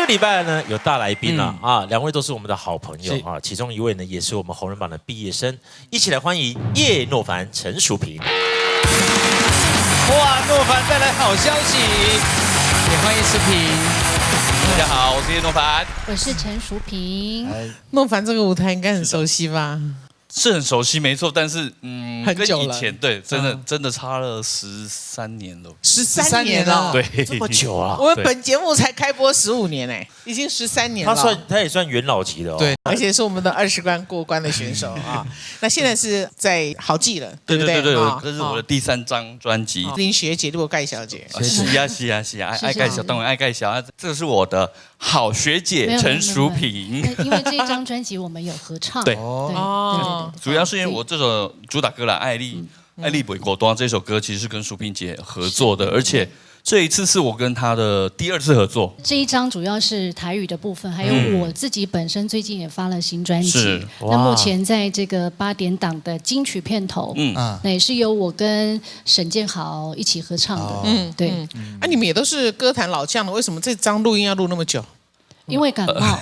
禮拜呢有大來賓了啊，兩位都是我們的好朋友啊，其中一位呢也是我們紅人榜的畢業生，一起來歡迎葉諾凡、陳淑萍。哇，諾凡帶來好消息，也歡迎淑萍。大家好，我是葉諾凡，我是陳淑萍。諾凡這個舞台應該很熟悉吧？是很熟悉，沒錯，但是很久了，跟以前對，真的差了13年了，13年了，對，這麼久啊！我們本節目才開播15年哎，已經13年了。他也算元老級的哦，對，而且是我們的20關過關的選手啊。那現在是在豪記了，對不对？对，這是我的第3張專輯。林學姐，如果蓋小姐，是啊，愛蓋小，當然愛蓋小。這是我的好學姐陳淑萍。因為這一張專輯我們有合唱，對，主要是因為我这首主打歌啦，愛麗不會孤單這首歌其實是跟淑萍姐合作的，而且這一次是我跟她的第2次合作。這一張主要是台語的部分，還有我自己本身最近也發了新專輯。那目前在這個8點檔的金曲片頭，那也是由我跟沈建豪一起合唱的。對。你們也都是歌壇老將了，為什麼這張錄音要錄那麼久？因為感冒。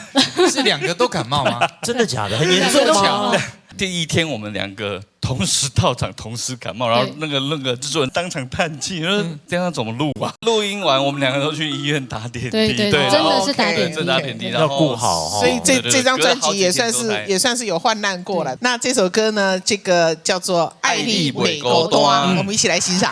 是2個都感冒嗎？真的假的？很嚴重嗎？第一天我們2個同時到場，同時感冒，然後那個制作人當場嘆氣，說這樣怎麼錄啊？錄音完，我們2個都去醫院打點滴，對，真的是打點滴，要顧好。所以這張專輯也算是有患難過了。那這首歌呢，這個叫做《愛麗袂孤單》，我們一起來欣賞。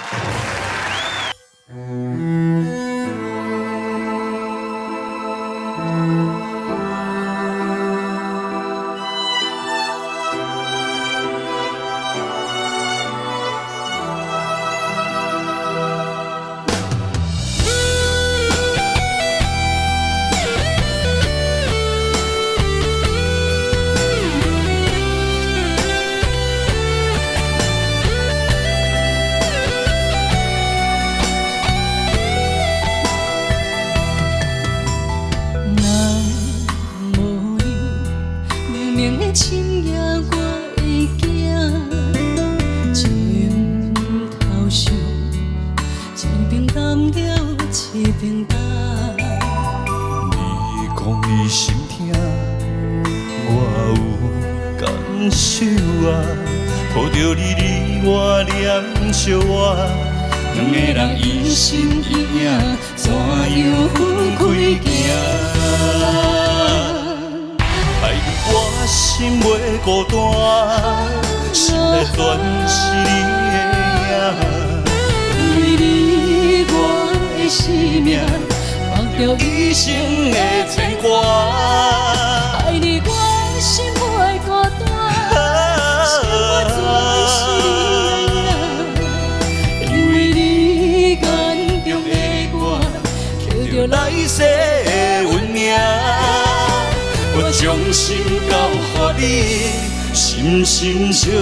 两个人一心一影，怎样分開行？愛你我心袂孤單，心內全是你的影。為你我的生命，放掉一生的牽掛。愛你我心袂孤單，心我全是你。來世的運命，我將心交予你，心心相換。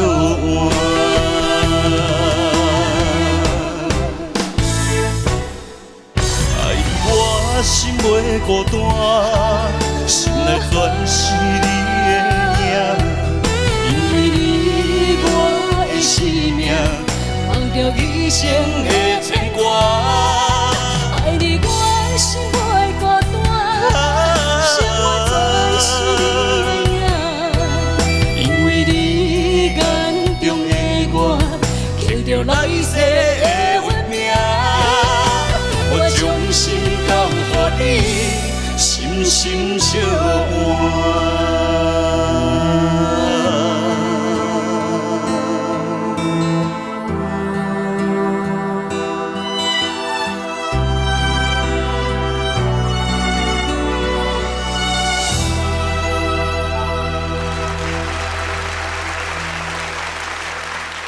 愛我心袂孤單，心內全是你的影。因為你我的生命，放掉一生的牽掛。心袂孤單，生活全是你的影。因為你眼中的我，刻著來世的運命。我將心交予你，心心相換。